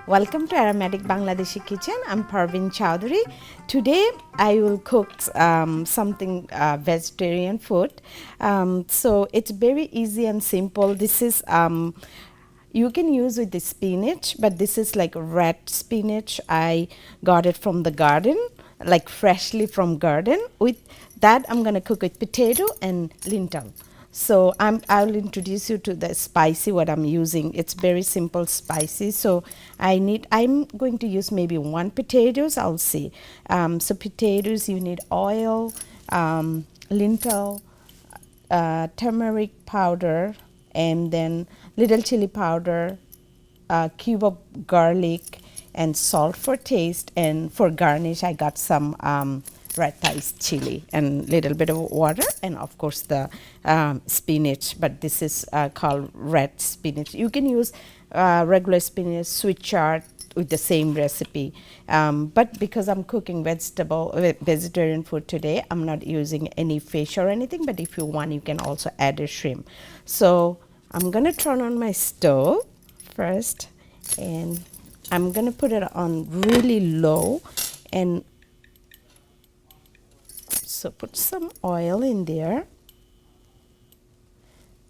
Welcome to Aromatic Bangladeshi Kitchen. I'm Parveen Chowdhury. Today I will cook something vegetarian food. So it's very easy and simple. This is you can use with the spinach, but this is like red spinach. I got it from the garden, like freshly from garden. With that, I'm gonna cook with potato and lentil. So I'll introduce you to the spicy what I'm using. It's very simple spicy. So I'm going to use maybe 1 potatoes. I'll see. So potatoes, you need oil, lentil, turmeric powder, and then little chili powder, cube of garlic, and salt for taste. And for garnish, I got some red spiced chili and little bit of water, and of course the spinach, but this is called red spinach. You can use regular spinach, sweet chard with the same recipe, but because I'm cooking vegetarian food today, I'm not using any fish or anything, but if you want you can also add a shrimp. So I'm gonna turn on my stove first, and I'm gonna put it on really low, and so put some oil in there.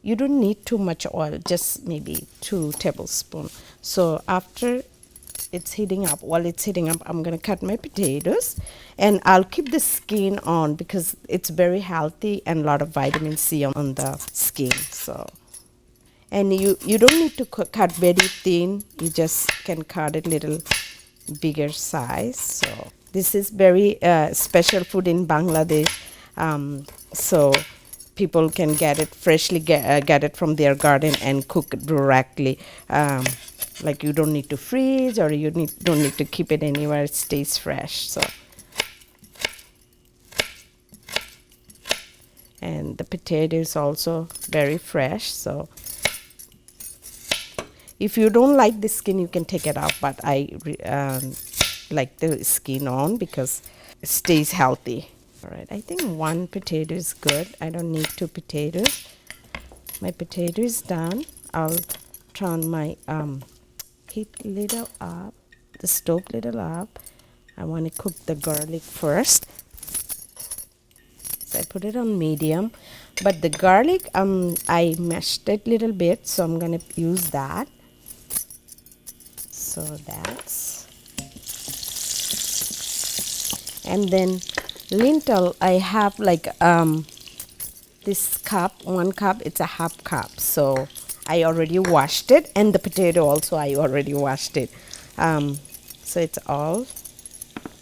You don't need too much oil, just maybe 2 tablespoons. So after it's heating up, while it's heating up, I'm gonna cut my potatoes, and I'll keep the skin on because it's very healthy and a lot of vitamin C on the skin. So, and you don't need to cut very thin. You just can cut it little bigger size. So this is very special food in Bangladesh, so people can get it freshly, get it from their garden and cook it directly. Like you don't need to freeze, or you don't need to keep it anywhere. It stays fresh. So, and the potato is also very fresh. So if you don't like the skin, you can take it out, but I like the skin on because it stays healthy. All right, I think 1 potato is good. I don't need 2 potatoes. My potato is done. I'll turn my heat little up, the stove little up. I want to cook the garlic first. So I put it on medium, but the garlic I mashed it little bit, so I'm gonna use that. So that's, and then lentil, I have like this cup, 1 cup, it's a half cup. So I already washed it, and the potato also I already washed it. So it's all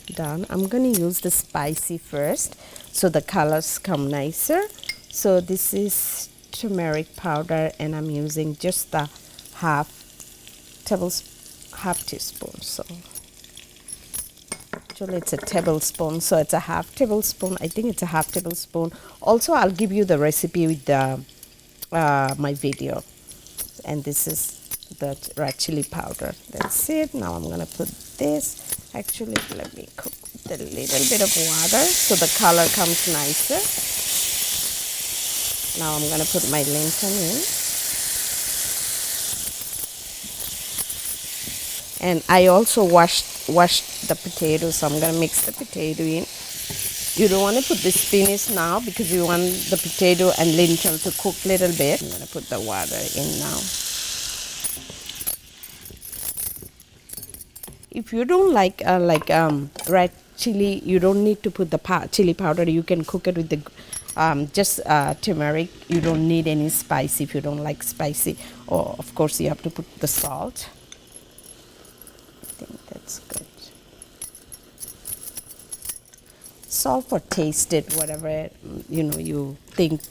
done. I'm gonna use the spicy first, so the colors come nicer. So this is turmeric powder, and I'm using just the half teaspoon. So actually it's a tablespoon, so it's a half tablespoon. I think it's a half tablespoon. Also, I'll give you the recipe with the my video. And this is the red chili powder. That's it. Now I'm gonna put this. Actually, let me cook with a little bit of water so the color comes nicer. Now I'm gonna put my lentil in. And I also washed the potatoes, so I'm gonna mix the potato in. You don't want to put the spinach now because you want the potato and lentil to cook a little bit. I'm gonna put the water in now. If you don't like red chili, you don't need to put the chili powder. You can cook it with the just turmeric. You don't need any spice if you don't like spicy. Or of course you have to put the salt. I think that's good. Salt for taste it, whatever you think.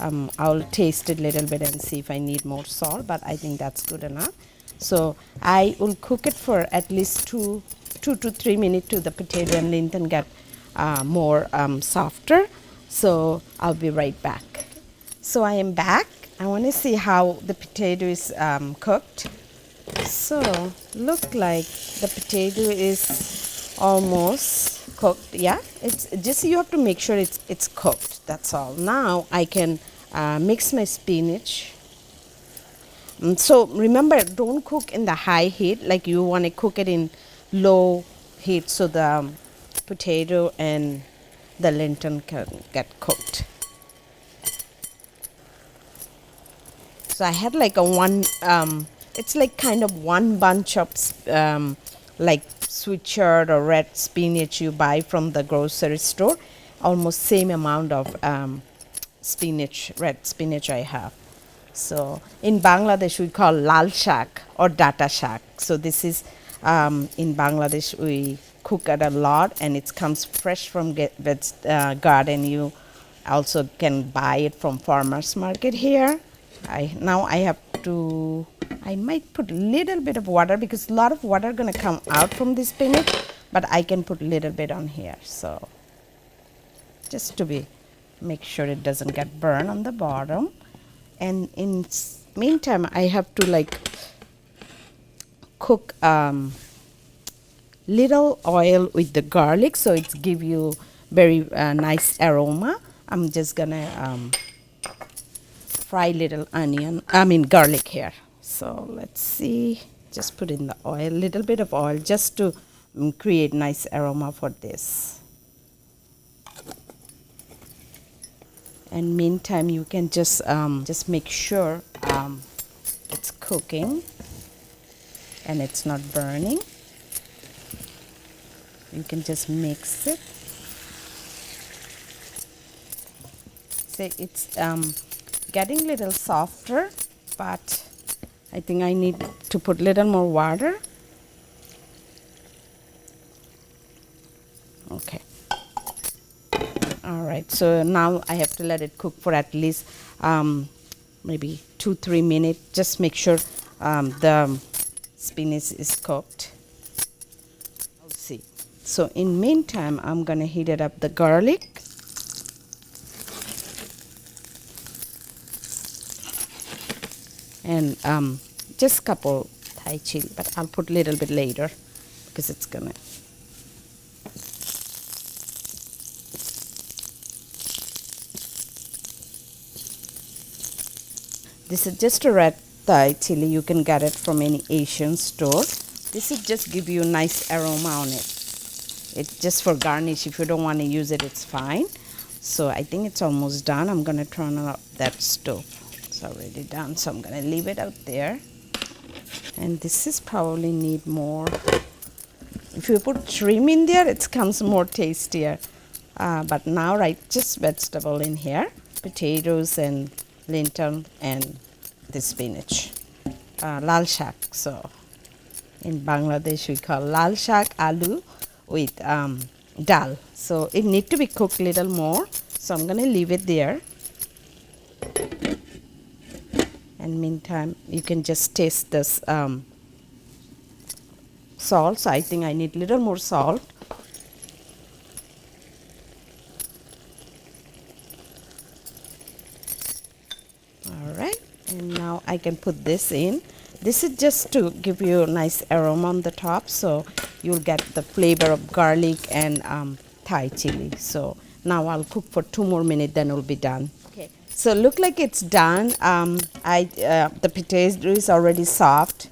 I'll taste it a little bit and see if I need more salt, but I think that's good enough. So I will cook it for at least 2 to 3 minutes to the potato and lentil get more softer. So I'll be right back. So I am back. I want to see how the potato is cooked. So look like the potato is almost cooked. Yeah, it's just, you have to make sure it's cooked. That's all. Now I can mix my spinach. So remember, don't cook in the high heat, like you want to cook it in low heat so the potato and the lentil can get cooked. So I had like a one, it's like kind of one bunch of like sweet chard or red spinach you buy from the grocery store, almost same amount of spinach, red spinach I have. So in Bangladesh we call Laal Shak or Data Shak. So this is in Bangladesh we cook it a lot, and it comes fresh from garden. You also can buy it from farmers market here. Now I have to, I might put a little bit of water because a lot of water gonna come out from this spinach, but I can put a little bit on here. So just to be, make sure it doesn't get burned on the bottom. And in meantime I have to like cook little oil with the garlic, so it's give you very nice aroma. I'm just gonna fry little onion, garlic here. So let's see, just put in the oil, little bit of oil just to create nice aroma for this. And meantime you can just make sure it's cooking and it's not burning. You can just mix it. See, it's getting a little softer, but I think I need to put a little more water. Okay. All right, so now I have to let it cook for at least maybe 2-3 minutes. Just make sure the spinach is cooked. I'll see. So in meantime, I'm gonna heat it up the garlic. And just couple Thai chili, but I'll put a little bit later because it's gonna. This is just a red Thai chili. You can get it from any Asian store. This will just give you a nice aroma on it. It's just for garnish. If you don't want to use it, it's fine. So I think it's almost done. I'm gonna turn off that stove. It's already done, so I'm gonna leave it out there. And this is probably need more. If you put shrimp in there, it comes more tastier. But now, right, just vegetable in here, potatoes and lentil and the spinach, Laal Shak. So in Bangladesh we call Laal Shak Aloo with Daal. So it need to be cooked a little more. So I'm gonna leave it there. And meantime, you can just taste this salt. So I think I need a little more salt. All right, and now I can put this in. This is just to give you a nice aroma on the top, so you'll get the flavor of garlic and Thai chili. So now I'll cook for 2 more minutes, then it'll be done. Okay, so look like it's done. The potato is already soft,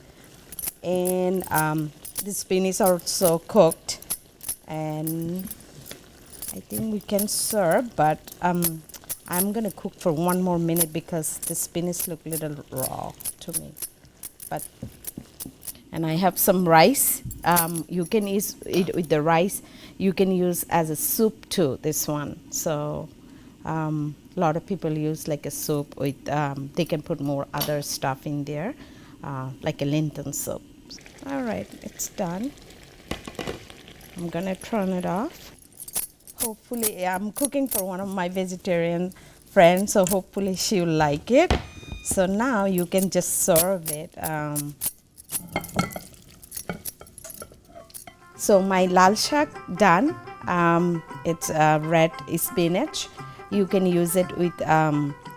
and the spinach is also cooked, and I think we can serve. But I'm gonna cook for 1 more minute because the spinach look a little raw to me. And I have some rice. You can eat it with the rice. You can use as a soup too, this one. So a lot of people use like a soup with, they can put more other stuff in there, like a lentil soup. All right, it's done. I'm gonna turn it off. Hopefully, I'm cooking for one of my vegetarian friends, so hopefully she'll like it. So now you can just serve it. So my Laal Shak done. It's red spinach. You can use it with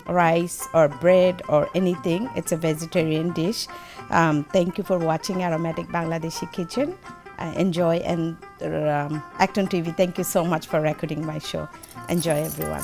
rice or bread or anything. It's a vegetarian dish. Thank you for watching Aromatic Bangladeshi Kitchen. Enjoy, and Acton TV, thank you so much for recording my show. Enjoy, everyone.